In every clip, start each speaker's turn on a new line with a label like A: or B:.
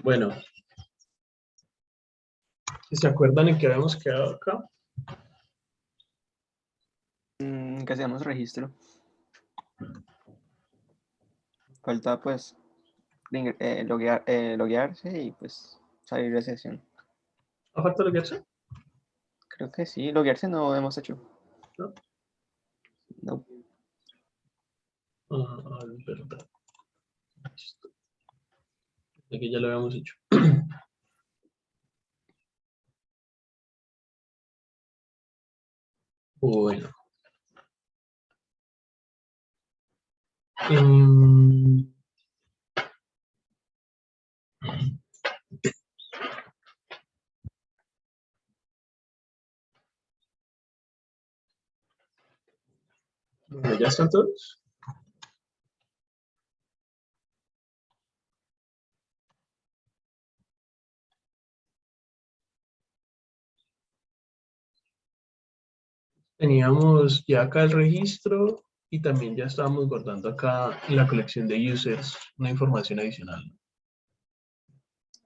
A: Bueno, ¿se acuerdan en qué habíamos quedado acá?
B: Que hacíamos registro. Falta pues loguearse y pues salir de sesión.
A: ¿No falta loguearse?
B: Creo que sí, loguearse no hemos hecho.
A: ¿No?
B: No.
A: Es verdad. Aquí ya lo habíamos hecho. Bueno. Bueno, ¿ya están todos? Teníamos ya acá el registro y también ya estábamos guardando acá en la colección de users una información adicional.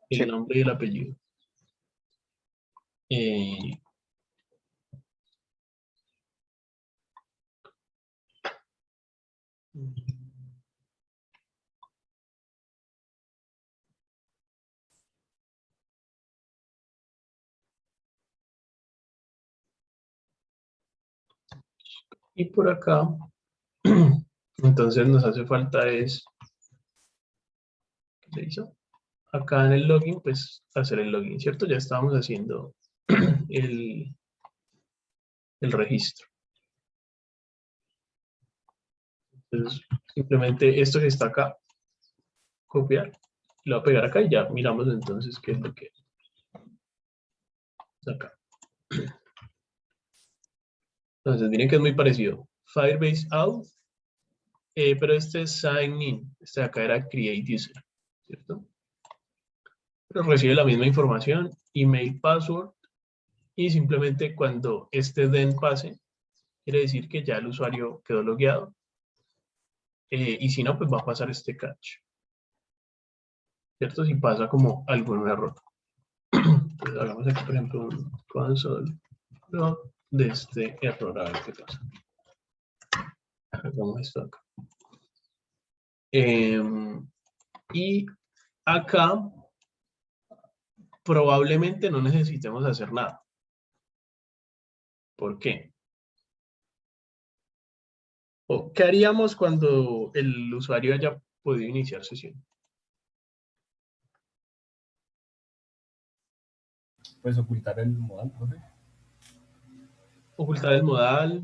A: El
B: Sí.
A: nombre y el apellido. Y por acá, entonces nos hace falta es, ¿qué se hizo? Acá en el login, pues hacer el login, ¿cierto? Ya estábamos haciendo el registro. Entonces, simplemente esto que está acá, copiar, lo voy a pegar acá y ya miramos entonces qué es lo que está acá. Entonces, miren que es muy parecido. Firebase out, pero este es sign in. Este de acá era create user, ¿cierto? Pero recibe la misma información, email, password, y simplemente cuando este then pase, quiere decir que ya el usuario quedó logueado. Y si no, pues va a pasar este catch. ¿Cierto? Si pasa como algún error. Entonces hagamos aquí, por ejemplo, un console log de este error, a ver qué pasa. Hagamos esto acá. Y acá probablemente no necesitemos hacer nada. ¿Por qué? ¿O qué haríamos cuando el usuario haya podido iniciar sesión?
C: Pues ocultar el modal, profe.
A: Ocultar el modal.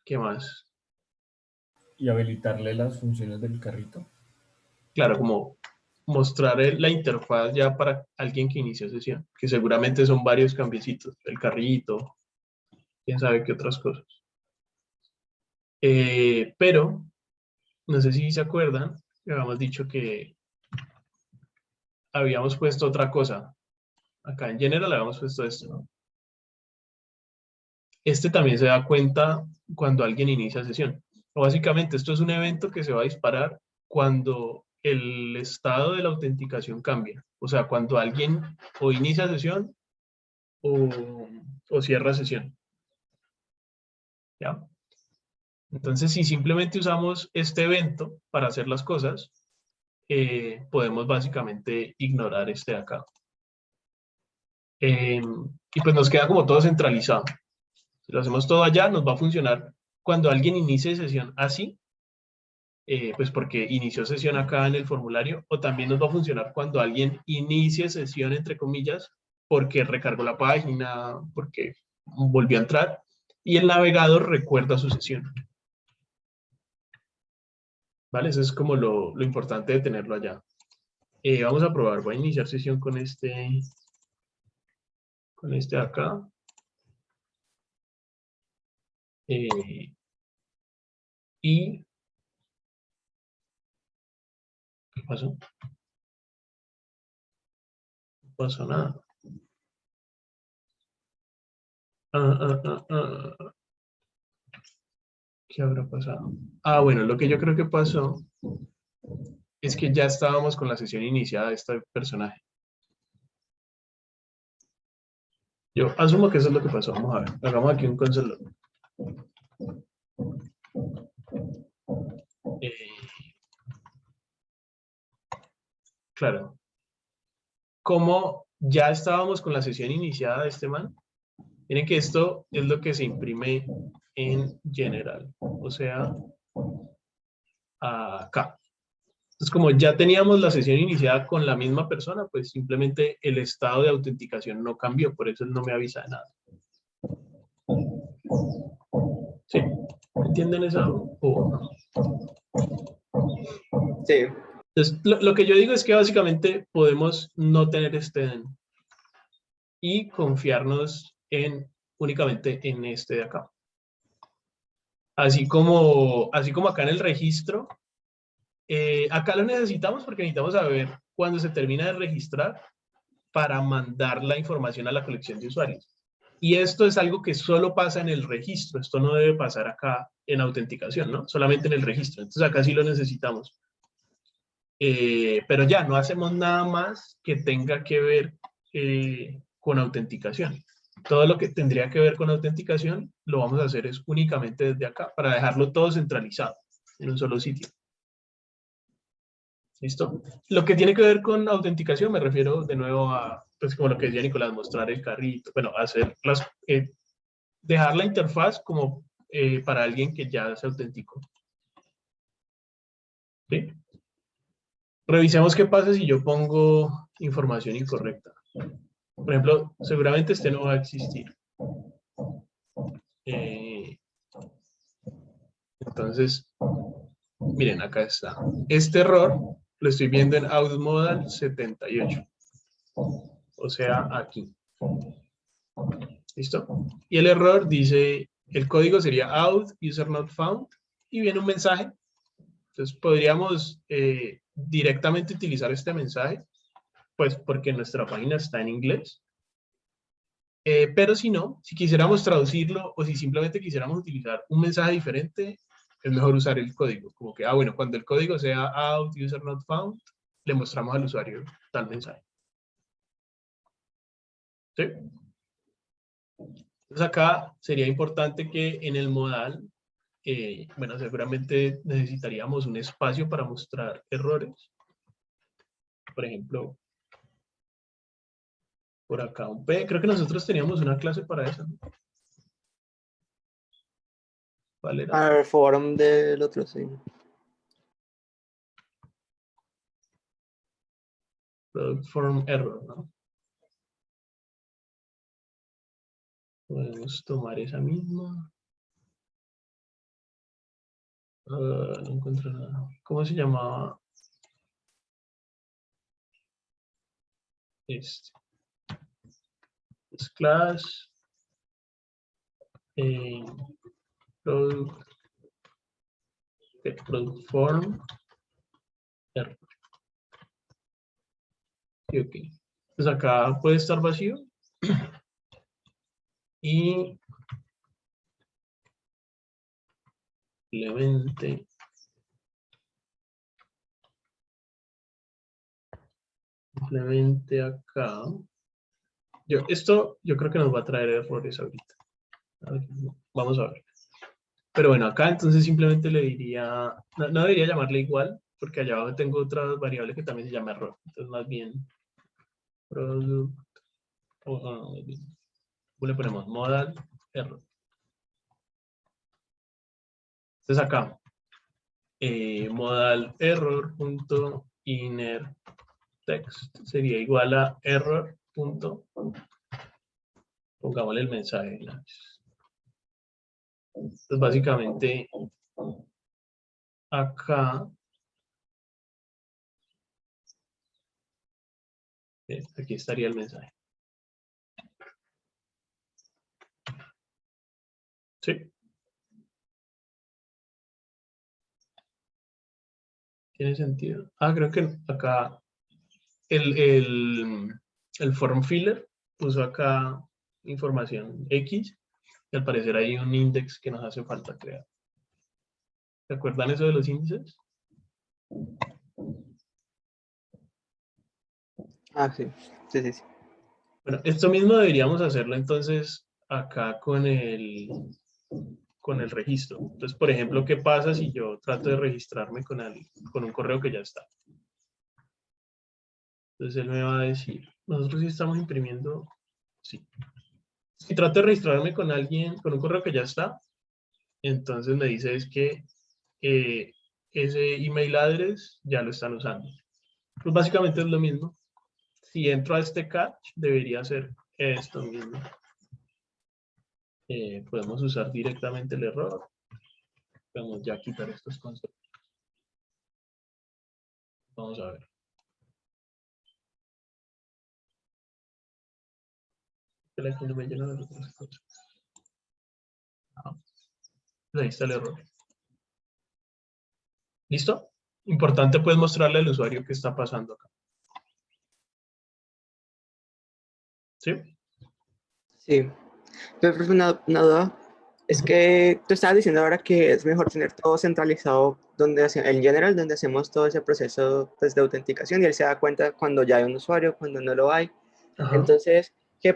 A: ¿Qué más?
C: Y habilitarle las funciones del carrito.
A: Claro, como mostrar la interfaz ya para alguien que inició sesión, que seguramente son varios cambiecitos, el carrito, quién sabe qué otras cosas. Pero, no sé si se acuerdan, habíamos dicho que habíamos puesto otra cosa. Acá en general habíamos puesto esto, ¿no? Este también se da cuenta cuando alguien inicia sesión. O básicamente, esto es un evento que se va a disparar cuando el estado de la autenticación cambia. O sea, cuando alguien o inicia sesión o cierra sesión. ¿Ya? Entonces, si simplemente usamos este evento para hacer las cosas, podemos básicamente ignorar este de acá. Y pues nos queda como todo centralizado. Si lo hacemos todo allá, nos va a funcionar cuando alguien inicie sesión así, pues porque inició sesión acá en el formulario, o también nos va a funcionar cuando alguien inicie sesión, entre comillas, porque recargó la página, porque volvió a entrar, y el navegador recuerda su sesión. ¿Vale? Eso es como lo importante de tenerlo allá. Vamos a probar, voy a iniciar sesión con este de acá. Y ¿qué pasó? No pasó nada. ¿Qué habrá pasado? Bueno, lo que yo creo que pasó es que ya estábamos con la sesión iniciada de este personaje. Yo asumo que eso es lo que pasó. Vamos a ver. Hagamos aquí un console log. Claro. Como ya estábamos con la sesión iniciada de este man, miren que esto es lo que se imprime en general. O sea, acá. Entonces, como ya teníamos la sesión iniciada con la misma persona, pues simplemente el estado de autenticación no cambió, por eso él no me avisa de nada. ¿Sí? ¿Entienden eso? ¿O no?
B: Sí.
A: Entonces, lo que yo digo es que básicamente podemos no tener este y confiarnos únicamente en este de acá. Así como acá en el registro, acá lo necesitamos porque necesitamos saber cuándo se termina de registrar para mandar la información a la colección de usuarios. Y esto es algo que solo pasa en el registro, esto no debe pasar acá en autenticación, ¿no? Solamente en el registro, entonces acá sí lo necesitamos. Pero ya, no hacemos nada más que tenga que ver con autenticación. Todo lo que tendría que ver con autenticación lo vamos a hacer es únicamente desde acá, para dejarlo todo centralizado en un solo sitio. ¿Listo? Lo que tiene que ver con autenticación me refiero de nuevo a, pues como lo que decía Nicolás, mostrar el carrito, bueno, hacer dejar la interfaz como para alguien que ya se autenticó. ¿Sí? Revisemos qué pasa si yo pongo información incorrecta. Por ejemplo, seguramente este no va a existir. Entonces, miren, acá está. Este error lo estoy viendo en outmodal 78. O sea, aquí. ¿Listo? Y el error dice, el código sería out, user not found, y viene un mensaje. Entonces, podríamos directamente utilizar este mensaje, pues porque nuestra página está en inglés. Pero si no, si quisiéramos traducirlo o si simplemente quisiéramos utilizar un mensaje diferente, es mejor usar el código. Como que, bueno, cuando el código sea out, user not found, le mostramos al usuario tal mensaje. ¿Sí? Entonces acá sería importante que en el modal, bueno, seguramente necesitaríamos un espacio para mostrar errores. Por ejemplo, por acá un P. Creo que nosotros teníamos una clase para eso, ¿no? ¿Cuál era?
B: Para el forum del otro, sí.
A: Product form error, ¿no? Podemos tomar esa misma. No encuentro nada. ¿Cómo se llamaba? Este. Es class. Product form error. Sí, ok. Pues acá puede estar vacío. Y simplemente acá. Esto yo creo que nos va a traer errores ahorita. A ver, vamos a ver. Pero bueno, acá entonces simplemente le diría, no debería llamarle igual, porque allá abajo tengo otra variable que también se llama error. Entonces más bien, product, le ponemos modal error. Entonces acá, modal error punto inner text sería igual a error punto, pongámosle el mensaje. Entonces básicamente acá, aquí estaría el mensaje. ¿Sí? ¿Tiene sentido? Creo que acá el form filler puso acá información X y al parecer hay un index que nos hace falta crear. ¿Se acuerdan eso de los índices?
B: Ah, sí. Sí, sí, sí.
A: Bueno, esto mismo deberíamos hacerlo entonces acá con el registro. Entonces, por ejemplo, ¿qué pasa si yo trato de registrarme con un correo que ya está? Entonces él me va a decir, nosotros sí estamos imprimiendo, sí. Si trato de registrarme con alguien, con un correo que ya está, entonces me dice es que eh, ese email address ya lo están usando. Pues básicamente es lo mismo. Si entro a este catch, debería ser esto mismo. Podemos usar directamente el error. Podemos ya quitar estos conceptos. Vamos a ver. Aquí no me llena de otras cosas. Ah, ahí está el error. ¿Listo? Importante pues mostrarle al usuario qué está pasando acá. ¿Sí?
B: Sí. Pero profe, una duda. Es que tú estabas diciendo ahora que es mejor tener todo centralizado donde en general, donde hacemos todo ese proceso pues, de autenticación y él se da cuenta cuando ya hay un usuario, cuando no lo hay.
A: Ajá.
B: Entonces, ¿qué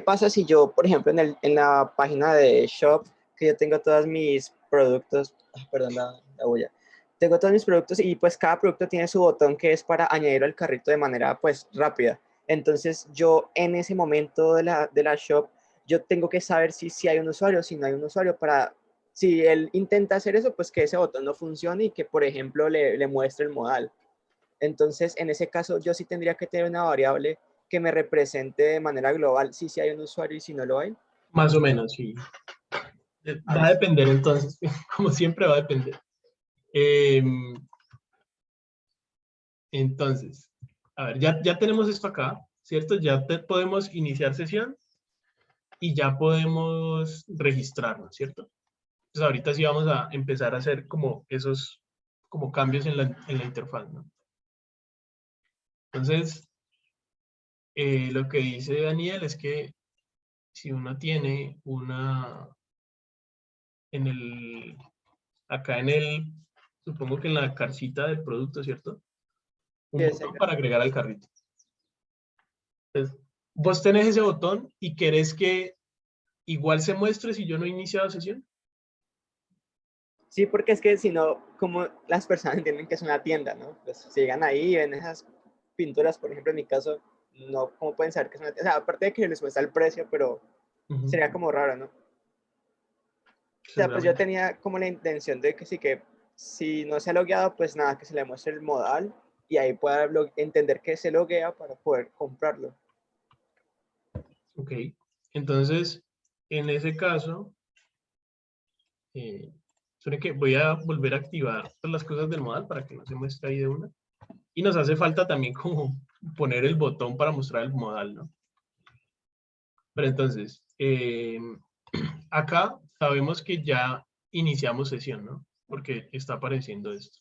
B: pasa si yo, por ejemplo, en la página de Shop, que yo tengo todos mis productos, perdón, la huella, tengo todos mis productos y pues cada producto tiene su botón que es para añadirlo al carrito de manera pues rápida. Entonces, yo en ese momento de la Shop, yo tengo que saber si hay un usuario, si no hay un usuario, para, si él intenta hacer eso, pues que ese botón no funcione y que, por ejemplo, le muestre el modal. Entonces, en ese caso, yo sí tendría que tener una variable que me represente de manera global si hay un usuario y si no lo hay.
A: Más o menos, sí.
B: Ah,
A: Va a
B: listo.
A: depender entonces, como siempre va a depender. Entonces, a ver, ya tenemos esto acá, ¿cierto? Ya podemos iniciar sesión y ya podemos registrarnos, ¿cierto? Entonces ahorita sí vamos a empezar a hacer como esos como cambios en la interfaz, ¿no? Entonces, lo que dice Daniel es que si uno tiene en el, acá supongo que en la carcita del producto, ¿cierto?
B: Sí,
A: Un
B: ese
A: botón
B: acá.
A: para agregar al carrito. Entonces, vos tenés ese botón y querés que igual se muestre si yo no he iniciado sesión.
B: Sí, porque es que si no, como las personas entienden que es una tienda, ¿no? Pues si llegan ahí y ven esas pinturas, por ejemplo, en mi caso, no, ¿cómo pueden saber que es una tienda? O sea, aparte de que les cuesta el precio, pero
A: Ujú,
B: sería como raro, ¿no? O sea, pues yo
A: seguramente.
B: tenía como la intención de que sí que si no se ha logueado, pues nada, que se le muestre el modal y ahí pueda entender que se loguea para poder comprarlo.
A: Ok. Entonces, en ese caso, sobre que voy a volver a activar todas las cosas del modal para que no se muestre ahí de una. Y nos hace falta también como poner el botón para mostrar el modal, ¿no? Pero entonces, acá sabemos que ya iniciamos sesión, ¿no? Porque está apareciendo esto.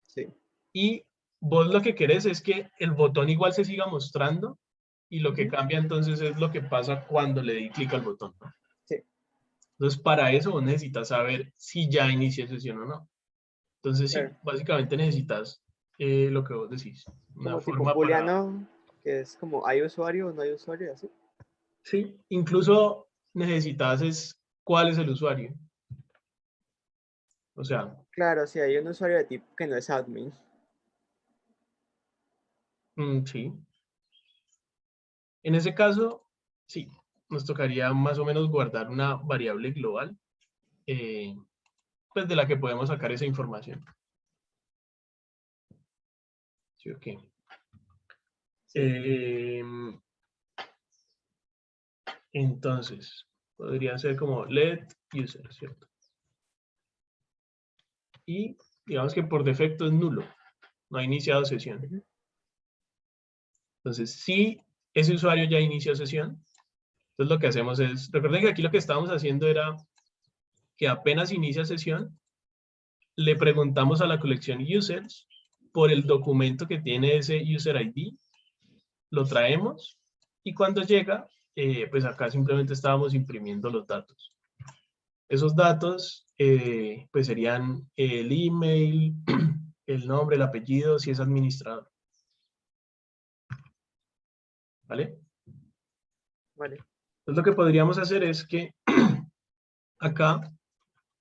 B: Sí,
A: Y vos lo que querés es que el botón igual se siga mostrando y lo que
B: ujú,
A: cambia entonces es lo que pasa cuando le di clic al botón, ¿no?
B: sí,
A: Entonces, para eso vos necesitas saber si ya inicié sesión o no. Entonces, sí,
B: claro.
A: básicamente necesitas lo que vos decís, una
B: Como tipo
A: forma para...
B: booleano, que es como hay usuario o no hay usuario, así.
A: Sí, incluso necesitas es cuál es el usuario. O sea,
B: Claro, si hay un usuario de tipo que no es admin.
A: sí. En ese caso, sí, nos tocaría más o menos guardar una variable global, eh, pues de la que podemos sacar esa información. ¿Sí o qué?
B: Sí,
A: Entonces, podría ser como let user, ¿cierto? Y digamos que por defecto es nulo, no ha iniciado sesión.
B: ujú,
A: Entonces, si ese usuario ya inició sesión, entonces lo que hacemos es, recuerden que aquí lo que estábamos haciendo era que apenas inicia sesión, le preguntamos a la colección users por el documento que tiene ese user ID, lo traemos y cuando llega, pues acá simplemente estábamos imprimiendo los datos. Esos datos pues serían el email, el nombre, el apellido, si es administrador. ¿vale?
B: Vale.
A: Entonces lo que podríamos hacer es que acá,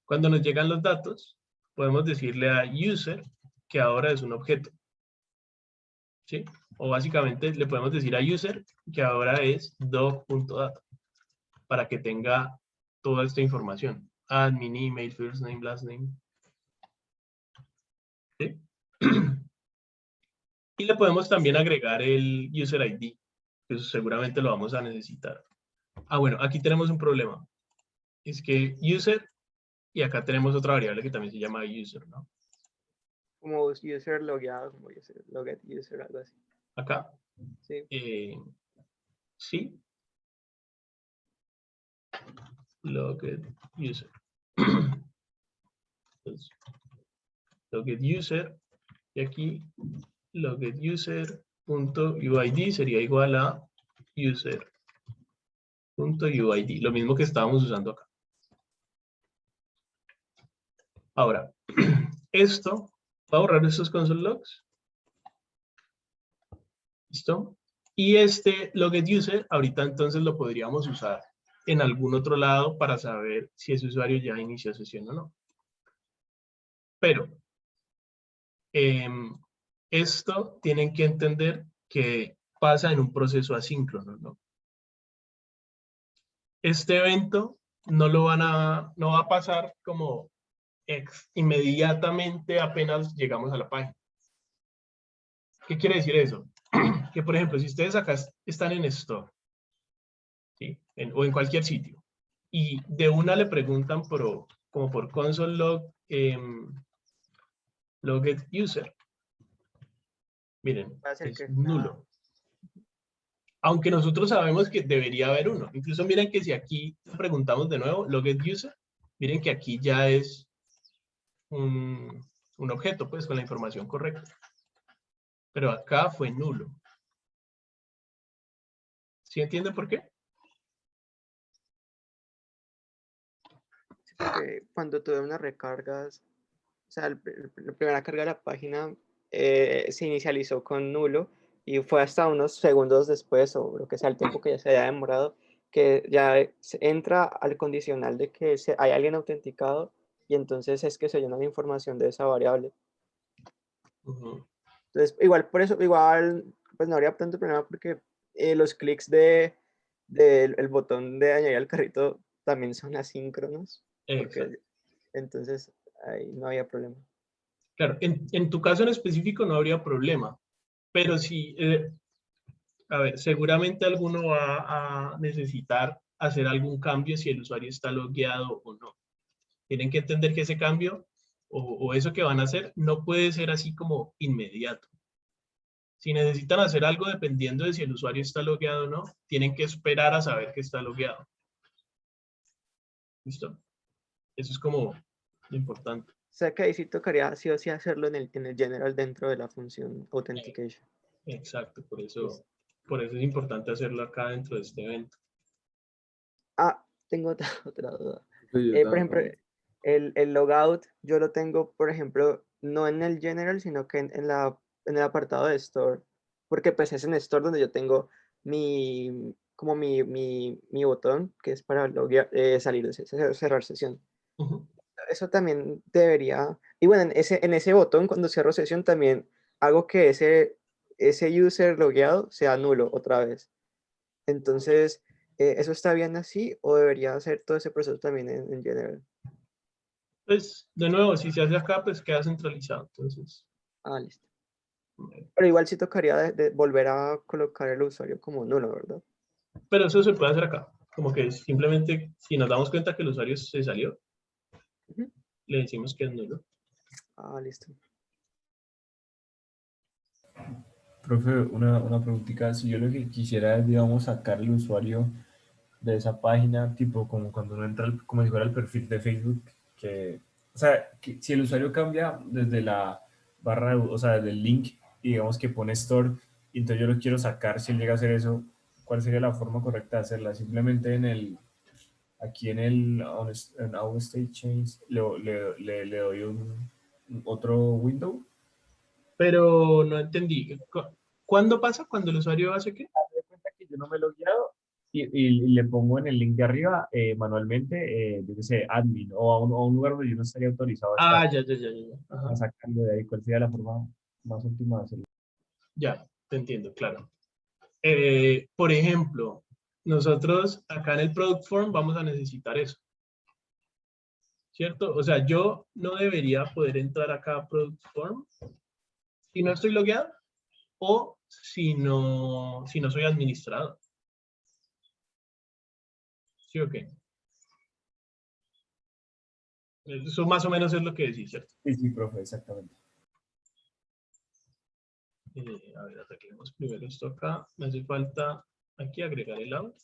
A: cuando nos llegan los datos, podemos decirle a user que ahora es un objeto, ¿sí? O básicamente le podemos decir a user que ahora es doc.data para que tenga toda esta información. Admin, email, first name, last name. ¿Sí? Y le podemos también agregar el user ID, que seguramente lo vamos a necesitar. Ah, bueno, aquí tenemos un problema. Es que user, y acá tenemos otra variable que también se llama user, ¿no?
B: Como user logueado, como user, logged user, algo así.
A: Acá.
B: Sí.
A: Sí. Logged user. Entonces, logged user, y aquí logged user.uid sería igual a user.uid, lo mismo que estábamos usando acá. Ahora, esto va a borrar estos console logs. ¿Listo? Y este logged user, ahorita entonces lo podríamos usar en algún otro lado para saber si ese usuario ya inició sesión o no. Pero, esto tienen que entender que pasa en un proceso asíncrono, ¿no? Este evento no va a pasar como inmediatamente apenas llegamos a la página. ¿Qué quiere decir eso? Que, por ejemplo, si ustedes acá están en Store, ¿sí? O en cualquier sitio, y de una le preguntan como por console log, logged user, miren,
B: Va a ser
A: es
B: que
A: nulo. Aunque nosotros sabemos que debería haber uno. Incluso miren que si aquí preguntamos de nuevo, logged user, miren que aquí ya es un objeto, pues, con la información correcta. Pero acá fue nulo. ¿Sí entienden por qué?
B: porque cuando tuve unas recargas, o sea, la primera carga de la página se inicializó con nulo y fue hasta unos segundos después, o lo que sea, el tiempo que ya se haya demorado, que ya entra al condicional de que hay alguien autenticado y entonces es que se llena la información de esa variable. Entonces, igual por eso, igual, pues no habría tanto problema porque los clics del botón de añadir al carrito también son asíncronos,
A: Exacto.
B: porque entonces ahí no había problema.
A: Claro, en tu caso en específico no habría problema, pero si, a ver, seguramente alguno va a necesitar hacer algún cambio si el usuario está logueado o no. Tienen que entender que ese cambio o eso que van a hacer no puede ser así como inmediato. Si necesitan hacer algo dependiendo de si el usuario está logueado o no, tienen que esperar a saber que está logueado. ¿Listo? Eso es como lo importante.
B: O sea que ahí sí tocaría sí o sí hacerlo en el general dentro de la función authentication.
A: Exacto, por
B: Listo.
A: eso es importante hacerlo acá dentro de este evento.
B: Ah, tengo otra duda.
C: Sí, yo
B: Por ejemplo,
C: también.
B: el logout yo lo tengo, por ejemplo, no en el general, sino que en el apartado de store, porque pues es en store donde yo tengo como mi botón, que es para salir de cerrar sesión.
A: Ujú.
B: Eso también debería, y bueno, en ese botón cuando cierro sesión también hago que ese user logueado sea nulo otra vez. Entonces, ¿eso está bien así o debería hacer todo ese proceso también en general?
A: Pues, de nuevo, si se hace acá, pues queda centralizado. Entonces,
B: Ah, listo. Pero igual sí tocaría de volver a colocar el usuario como nulo, ¿verdad?
A: pero eso se puede hacer acá. Como que simplemente, si nos damos cuenta que el usuario se salió,
B: Ujú.
A: le decimos que es nulo.
B: Ah, listo.
C: Profe, una preguntita. Si yo lo que quisiera es, digamos, sacar el usuario de esa página, tipo como cuando uno entra, como si fuera el perfil de Facebook, que, o sea, que si el usuario cambia desde la barra, o sea, desde el link, y digamos que pone store, y entonces yo lo quiero sacar, si él llega a hacer eso, ¿cuál sería la forma correcta de hacerla? Simplemente aquí en Our State Change, le doy otro window.
A: Pero no entendí. ¿Cuándo pasa? ¿Cuando el usuario hace qué?
C: yo no me he logueado y le pongo en el link de arriba manualmente, yo qué sé, admin o a un lugar donde yo no estaría autorizado a estar.
A: Ah, ya. Ajá.
C: A sacarlo de ahí, ¿cuál sería la forma más óptima de hacerlo?
A: Ya, te entiendo, claro. Por ejemplo, nosotros acá en el Product Form vamos a necesitar eso, ¿cierto? O sea, yo no debería poder entrar acá a Product Form si no estoy logueado o si no soy administrador. ¿Sí o qué? Eso más o menos es lo que decís, ¿cierto?
C: Sí, sí, profe, exactamente.
A: A ver, arreglemos primero esto acá. Me hace falta aquí agregar el out.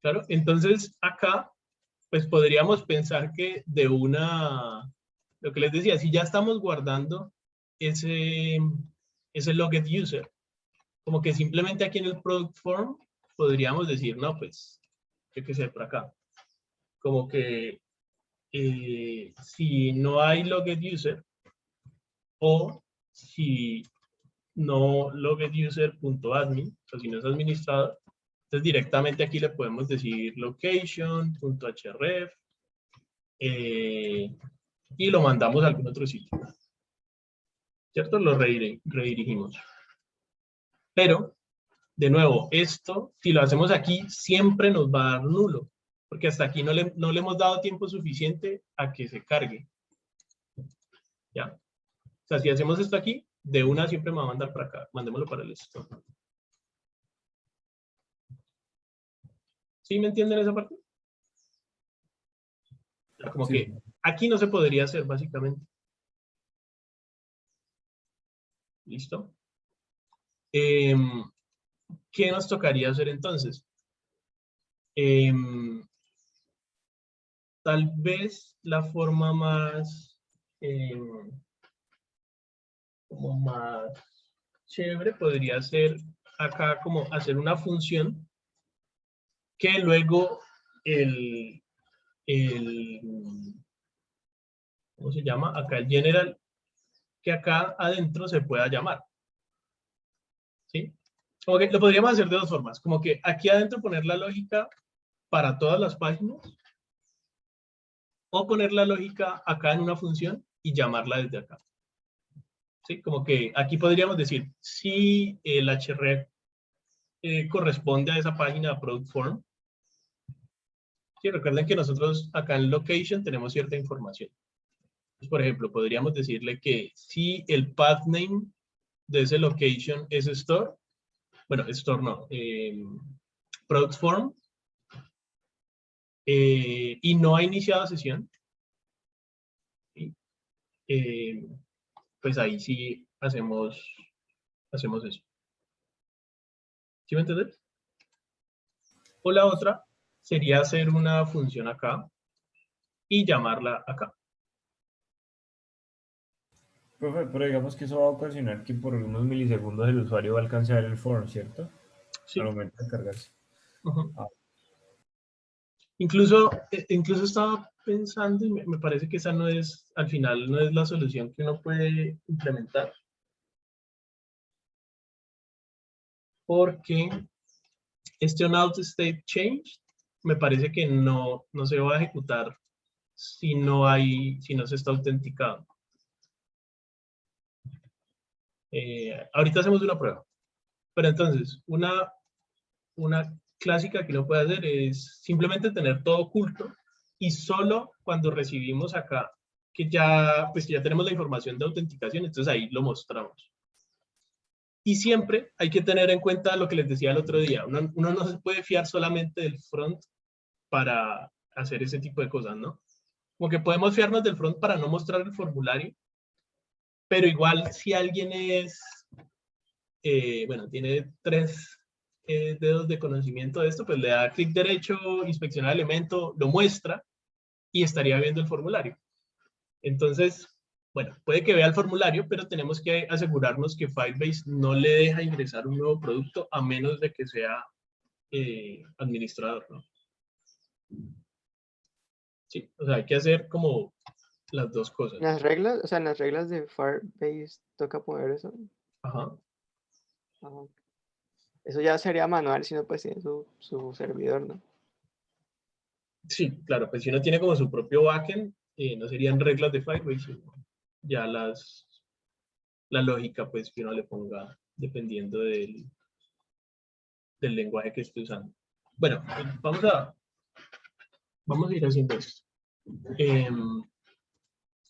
A: Claro, entonces acá, pues podríamos pensar que lo que les decía, si ya estamos guardando ese logged user, como que simplemente aquí en el product form podríamos decir, no, pues, yo qué sé, por acá, como que si no hay logged user o si no logged user.admin, o sea, si no es administrador, entonces directamente aquí le podemos decir location.href y lo mandamos a algún otro sitio, ¿cierto? Lo redirigimos. Pero, de nuevo, esto, si lo hacemos aquí, siempre nos va a dar nulo, porque hasta aquí no le hemos dado tiempo suficiente a que se cargue. ¿Ya? O sea, si hacemos esto aquí, de una siempre me va a mandar para acá. Mandémoslo para el store. ¿Sí me entienden esa parte? O sea, como
C: Sí,
A: que aquí no se podría hacer, básicamente. ¿Listo? ¿Qué nos tocaría hacer entonces? Tal vez la forma más, como más chévere podría ser acá como hacer una función que luego el ¿cómo se llama? Acá el general, que acá adentro se pueda llamar. ¿Sí? Como que lo podríamos hacer de dos formas, como que aquí adentro poner la lógica para todas las páginas o poner la lógica acá en una función y llamarla desde acá. ¿Sí? Como que aquí podríamos decir, si el href corresponde a esa página Product Form. Sí, recuerden que nosotros acá en Location tenemos cierta información. Entonces, por ejemplo, podríamos decirle que si el path name de ese location es store, bueno, store no, Product Form, y no ha iniciado sesión, ¿sí? Pues ahí sí hacemos eso. ¿Sí me entiendes? O la otra sería hacer una función acá y llamarla acá.
C: profe, pero digamos que eso va a ocasionar que por unos milisegundos el usuario va a alcanzar el form, ¿cierto? Al
A: Sí.
C: momento de cargarse.
A: Uh-huh.
C: Ah,
A: Incluso estaba pensando y me parece que esa no es, al final, no es la solución que uno puede implementar. Porque este on-out state change me parece que no se va a ejecutar si no se está autenticado. Ahorita hacemos una prueba. Pero entonces, una clásica que uno puede hacer es simplemente tener todo oculto y solo cuando recibimos acá que ya, pues, que ya tenemos la información de autenticación, entonces ahí lo mostramos. Y siempre hay que tener en cuenta lo que les decía el otro día. Uno no se puede fiar solamente del front para hacer ese tipo de cosas, ¿no? Como que podemos fiarnos del front para no mostrar el formulario, pero igual si alguien bueno, tiene 3 dedos de conocimiento de esto, pues le da clic derecho, inspeccionar elemento, lo muestra y estaría viendo el formulario. Entonces, bueno, puede que vea el formulario, pero tenemos que asegurarnos que Firebase no le deja ingresar un nuevo producto a menos de que sea administrador, ¿no? Sí, o sea, hay que hacer como las dos cosas.
B: Las reglas, o sea, en las reglas de Firebase toca poner eso.
A: Ajá.
B: Ah, eso ya sería manual si no pues tiene su servidor, ¿no?
A: Sí, claro, pues si uno tiene como su propio backend, no serían reglas de Firebase, sino ya la lógica pues que uno le ponga dependiendo del lenguaje que esté usando. Bueno, vamos a ir haciendo esto.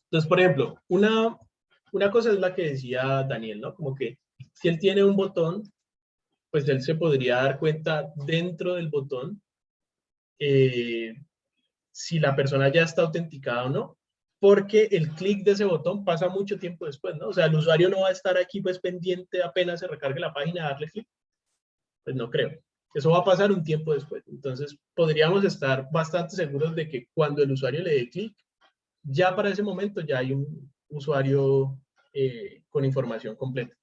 A: Entonces, por ejemplo, una cosa es la que decía Daniel, ¿no? Como que si él tiene un botón, pues él se podría dar cuenta dentro del botón si la persona ya está autenticada o no, porque el clic de ese botón pasa mucho tiempo después, ¿no? O sea, el usuario no va a estar aquí pues pendiente apenas se recargue la página, darle clic. Pues no creo. Eso va a pasar un tiempo después. Entonces, podríamos estar bastante seguros de que cuando el usuario le dé clic, ya para ese momento ya hay un usuario con información completa.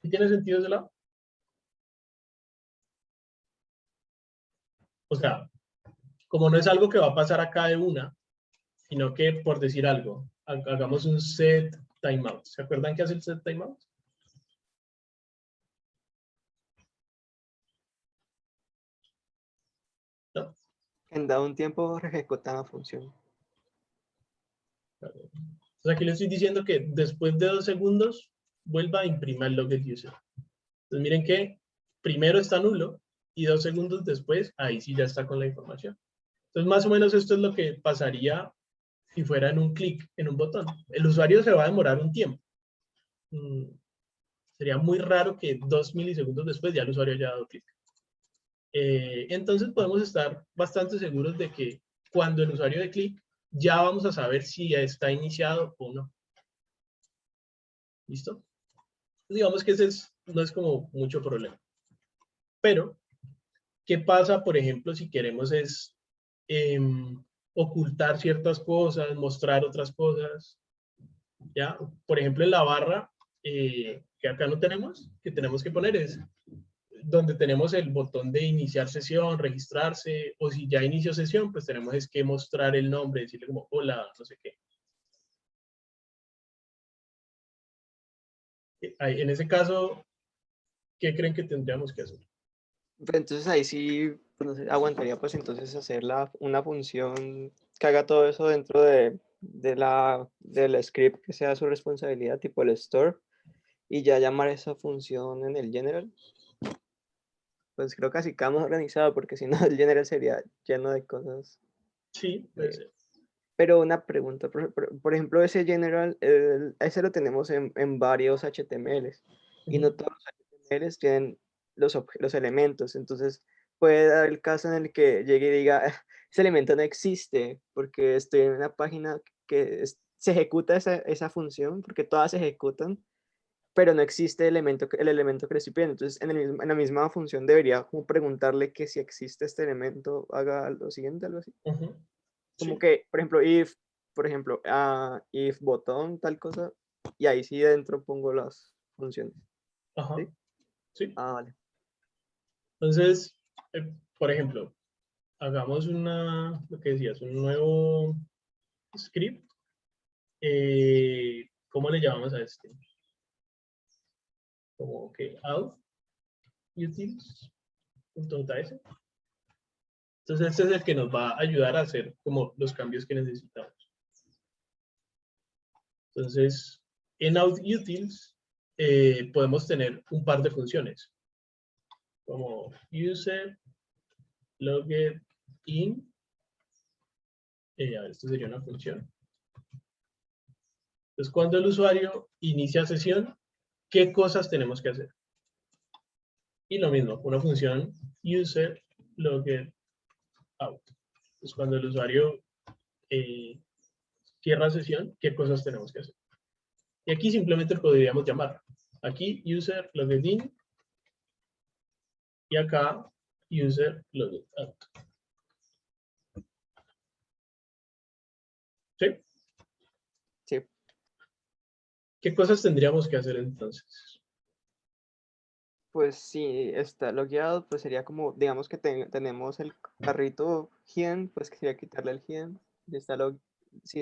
A: ¿Sí tiene sentido ese lado? O sea, como no es algo que va a pasar acá de una, sino que por decir algo, hagamos un set timeout. ¿Se acuerdan qué hace el set timeout? ¿No?
B: En dado un tiempo ejecuta la función.
A: O sea, aquí le estoy diciendo que después de 2 segundos vuelva a imprimir el logget user. Entonces miren que primero está nulo y 2 segundos después ahí sí ya está con la información. Entonces más o menos esto es lo que pasaría si fuera en un clic en un botón. El usuario se va a demorar un tiempo. Sería muy raro que 2 milisegundos después ya el usuario haya dado clic. Entonces podemos estar bastante seguros de que cuando el usuario dé clic, ya vamos a saber si ya está iniciado o no. ¿Listo? Digamos que ese no es como mucho problema. Pero, ¿qué pasa, por ejemplo, si queremos ocultar ciertas cosas, mostrar otras cosas? ¿Ya? Por ejemplo, en la barra, que acá no tenemos, que tenemos que poner es donde tenemos el botón de iniciar sesión, registrarse, o si ya inició sesión, pues tenemos es que mostrar el nombre, decirle como hola, no sé qué. En ese caso, ¿qué creen que tendríamos que hacer?
B: Pero entonces ahí sí pues, no sé, aguantaría pues entonces hacer una función que haga todo eso dentro del script que sea su responsabilidad, tipo el store, y ya llamar esa función en el general. Pues creo que así quedamos organizado porque si no el general sería lleno de cosas.
A: Sí, puede ser.
B: Pero una pregunta, por ejemplo, ese general, ese lo tenemos en varios HTMLs y no todos los HTMLs tienen los elementos. Entonces, puede dar el caso en el que llegue y diga, "Ah, ese elemento no existe porque estoy en una página que se ejecuta esa función, porque todas se ejecutan, pero no existe el elemento que le estoy pidiendo. Entonces, en la misma función debería como preguntarle que si existe este elemento, haga lo siguiente, algo así. Como
A: Sí.
B: que, por ejemplo, if botón, tal cosa, y ahí sí dentro pongo las funciones.
A: Ajá.
B: ¿Sí?
A: Sí.
B: Ah, vale.
A: Entonces, por ejemplo, hagamos lo que decías, un nuevo script. ¿Cómo le llamamos a este? Como que out utils.js. Entonces, este es el que nos va a ayudar a hacer como los cambios que necesitamos. Entonces, en outUtils podemos tener un par de funciones, como user, logged in. A ver, esto sería una función. Entonces, cuando el usuario inicia sesión, ¿qué cosas tenemos que hacer? Y lo mismo, una función user logged out. Entonces, cuando el usuario cierra sesión, ¿qué cosas tenemos que hacer? Y aquí simplemente podríamos llamar. Aquí user logged in y acá user logged out. ¿Sí?
B: Sí.
A: ¿Qué cosas tendríamos que hacer entonces?
B: Pues si está logueado, pues sería como, digamos que tenemos el carrito hidden, pues que sería quitarle el hidden, y está si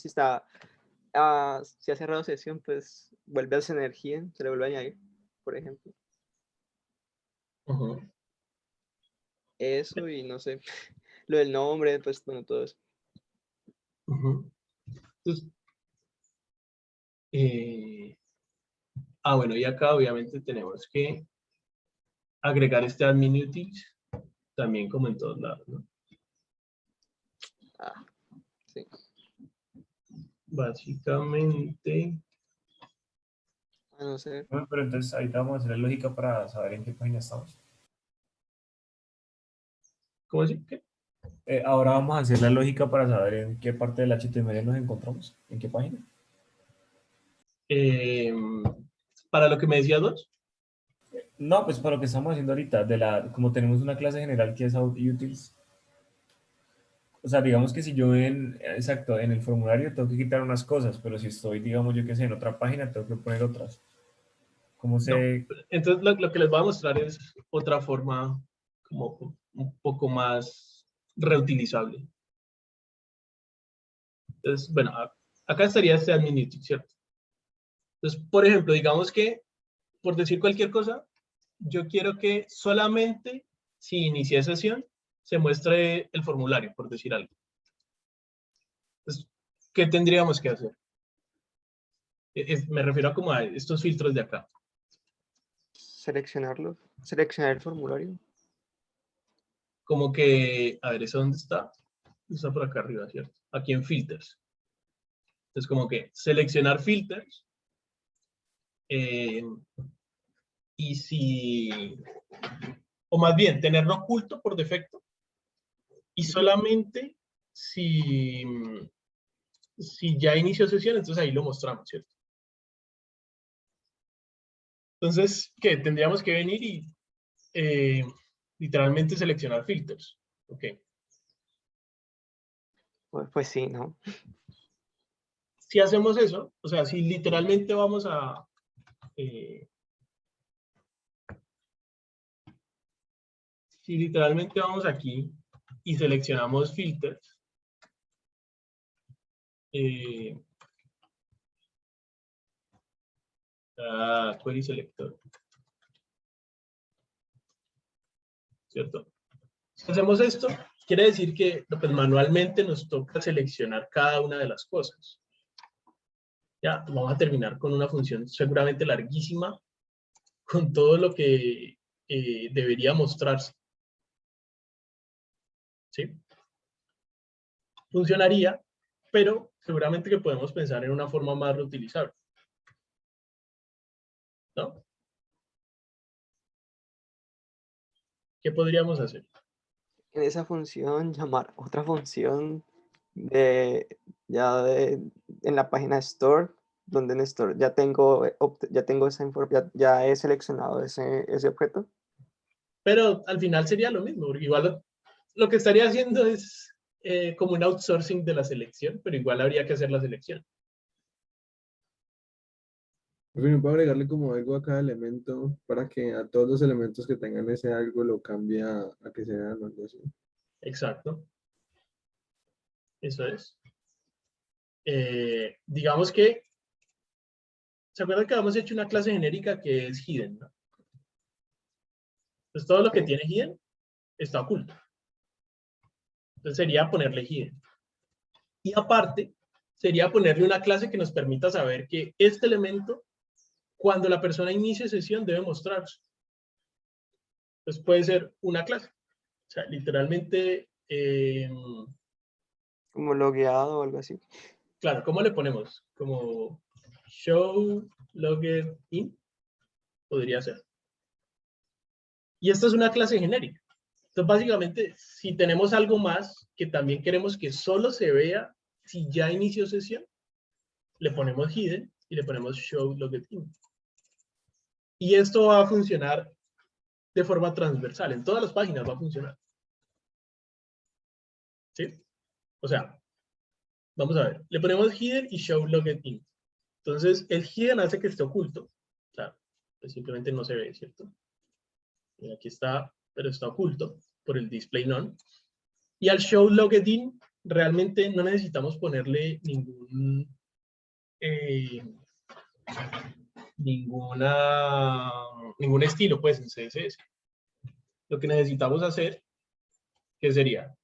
B: está, si ha cerrado sesión, pues vuelve a esa energía, se le vuelve a añadir, por ejemplo.
A: Ujú.
B: Eso y no sé, lo del nombre, pues bueno, todo eso.
A: Ujú. Entonces, bueno, y acá obviamente tenemos que agregar este admin utils también como en todos lados, ¿no?
B: Ah, sí.
A: Básicamente,
B: No sé.
C: Bueno, pero entonces ahorita vamos a hacer la lógica para saber en qué página estamos.
A: ¿cómo decir? ¿Qué?
C: Ahora vamos a hacer la lógica para saber en qué parte del HTML nos encontramos, en qué página.
A: Eh, para lo que me decías vos,
C: No, pues para lo que estamos haciendo ahorita, como tenemos una clase general que es utils, o sea, digamos que si yo exacto, en el formulario tengo que quitar unas cosas, pero si estoy, digamos, yo qué sé, en otra página, tengo que poner otras. ¿Cómo
A: no.
C: sé?
A: Entonces lo que les voy a mostrar es otra forma como un poco más reutilizable. Entonces, bueno, acá estaría este admin util, ¿cierto? Entonces, por ejemplo, digamos que, por decir cualquier cosa, yo quiero que solamente si inicié sesión se muestre el formulario, por decir algo. Entonces, ¿qué tendríamos que hacer? Me refiero a como a estos filtros de acá.
B: Seleccionarlo, seleccionar el formulario.
A: Como que, a ver, ¿eso dónde está? Está por acá arriba, ¿cierto? Aquí en filters. Entonces, como que seleccionar filters. Y si, o más bien, tenerlo oculto por defecto. Y solamente si ya inició sesión, entonces ahí lo mostramos, ¿cierto? Entonces, ¿qué? Tendríamos que venir y literalmente seleccionar filters. Ok.
B: Pues sí, ¿no?
A: Si hacemos eso, o sea, si literalmente vamos a... si literalmente vamos aquí y seleccionamos filters, query selector, ¿cierto? Si hacemos esto, quiere decir que pues, manualmente nos toca seleccionar cada una de las cosas. Ya, vamos a terminar con una función seguramente larguísima, con todo lo que debería mostrarse. ¿Sí? Funcionaría, pero seguramente que podemos pensar en una forma más reutilizable. ¿No? ¿Qué podríamos hacer?
B: En esa función llamar otra función en la página Store, donde en Store ya tengo, esa información, ya he seleccionado ese objeto.
A: Pero al final sería lo mismo, porque igual lo que estaría haciendo es como un outsourcing de la selección, pero igual habría que hacer la selección.
D: En fin, puedo agregarle como algo a cada elemento para que a todos los elementos que tengan ese algo lo cambie a que sean algo así.
A: Exacto. Eso es. Digamos que, ¿se acuerdan que habíamos hecho una clase genérica que es hidden, ¿no? Entonces todo lo que
B: Sí.
A: tiene hidden está oculto. Entonces sería ponerle hidden. Y aparte, sería ponerle una clase que nos permita saber que este elemento, cuando la persona inicie sesión, debe mostrarse. Entonces puede ser una clase. O sea, literalmente,
B: Como logueado o algo así.
A: claro, ¿cómo le ponemos? Como show logged in, podría ser. Y esta es una clase genérica. Entonces, básicamente, si tenemos algo más que también queremos que solo se vea si ya inició sesión, le ponemos hidden y le ponemos show logged in. Y esto va a funcionar de forma transversal. En todas las páginas va a funcionar. ¿Sí? O sea, vamos a ver. Le ponemos hidden y show logged in. Entonces, el hidden hace que esté oculto. O sea, pues simplemente no se ve, ¿cierto? Aquí está, pero está oculto por el display none. Y al show logged in realmente no necesitamos ponerle ningún estilo pues en CSS. Lo que necesitamos hacer, ¿qué sería?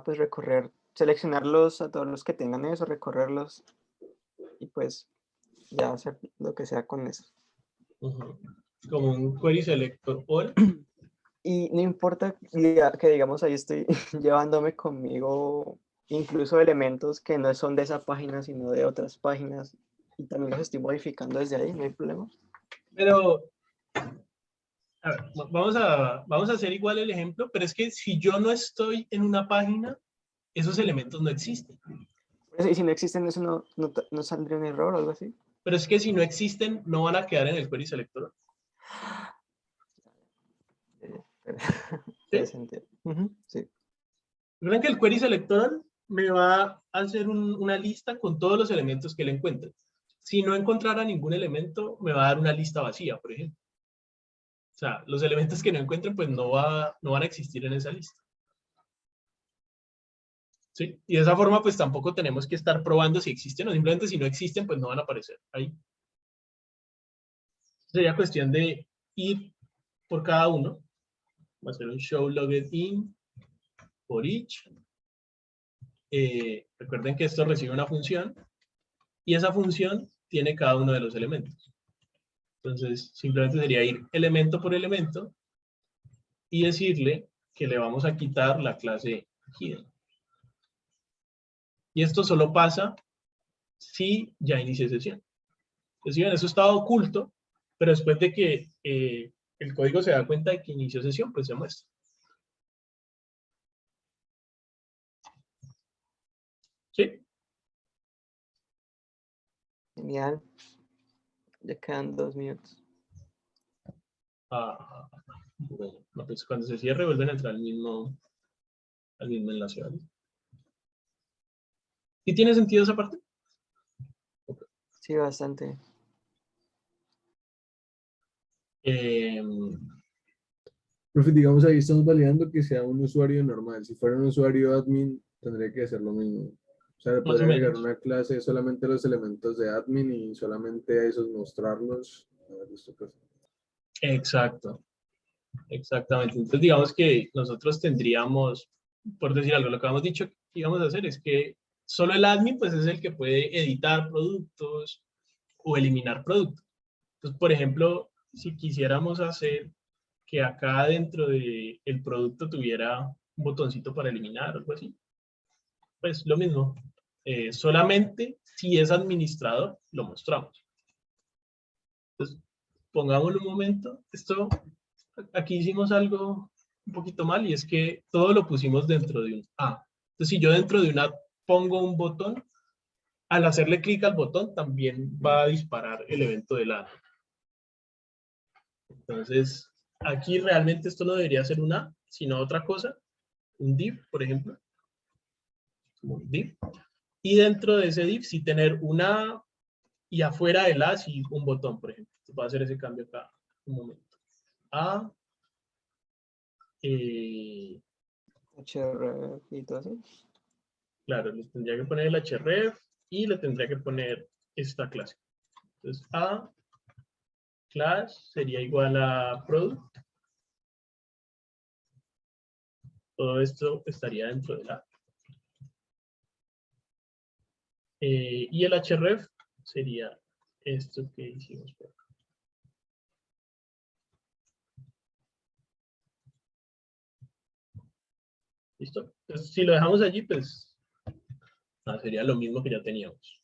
B: Pues recorrer, seleccionarlos a todos los que tengan eso, recorrerlos y pues ya hacer lo que sea con eso.
A: Como un query selector all.
B: Y no importa que digamos ahí estoy llevándome conmigo incluso elementos que no son de esa página, sino de otras páginas, y también los estoy modificando desde ahí, no hay problema.
A: Pero, a ver, vamos a hacer igual el ejemplo, pero es que si yo no estoy en una página, esos elementos no existen.
B: Y si no existen, ¿eso no saldría un error o algo así?
A: Pero es que si no existen, no van a quedar en el query selector.
B: Tiene
A: ¿Sí?
B: sentido. Sí.
A: Recuerden que el query selector me va a hacer una lista con todos los elementos que le encuentre. Si no encontrara ningún elemento, me va a dar una lista vacía, por ejemplo. O sea, los elementos que no encuentren, pues no van a existir en esa lista. ¿Sí? Y de esa forma, pues tampoco tenemos que estar probando si existen o simplemente si no existen, pues no van a aparecer ahí. Sería cuestión de ir por cada uno. Va a ser un show logged in for each. Recuerden que esto recibe una función y esa función tiene cada uno de los elementos. Entonces, simplemente sería ir elemento por elemento y decirle que le vamos a quitar la clase hidden. Y esto solo pasa si ya inicié sesión. Entonces, bien, eso estaba oculto, pero después de que el código se da cuenta de que inició sesión, pues se muestra. ¿Sí?
B: Genial. Ya quedan 2 minutos.
A: Bueno, no, pues cuando se cierre vuelven a entrar al mismo enlace, ¿vale? ¿Sí tiene sentido esa parte?
B: Sí, bastante.
D: Profe, digamos ahí estamos validando que sea un usuario normal. Si fuera un usuario admin, tendría que hacer lo mismo. O sea, le
A: Más o
D: podría agregar
A: menos.
D: una clase solamente los elementos de admin y solamente a esos mostrarlos. A ver, esto pues.
A: Exacto. Exactamente. Entonces, digamos que nosotros tendríamos, por decir algo, lo que hemos dicho que íbamos a hacer es que solo el admin, pues, es el que puede editar productos o eliminar productos. Entonces, por ejemplo, si quisiéramos hacer que acá dentro del producto tuviera un botoncito para eliminar o algo así, pues lo mismo. Solamente si es administrador, lo mostramos. Entonces, pongámoslo un momento. Aquí hicimos algo un poquito mal y es que todo lo pusimos dentro de un A. Entonces, si yo dentro de una pongo un botón, al hacerle clic al botón también va a disparar el evento del A. Entonces, aquí realmente esto no debería ser un A, sino otra cosa, un div, por ejemplo. Un div. Y dentro de ese div sí tener una y afuera del A sí un botón, por ejemplo. Voy a hacer ese cambio acá. Un momento. A.
B: HR y todo eso.
A: Claro, le tendría que poner el href y le tendría que poner esta clase. Entonces, a class sería igual a product. Todo esto estaría dentro de la. Y el href sería esto que hicimos por acá. ¿Listo? Entonces, si lo dejamos allí, pues sería lo mismo que ya teníamos.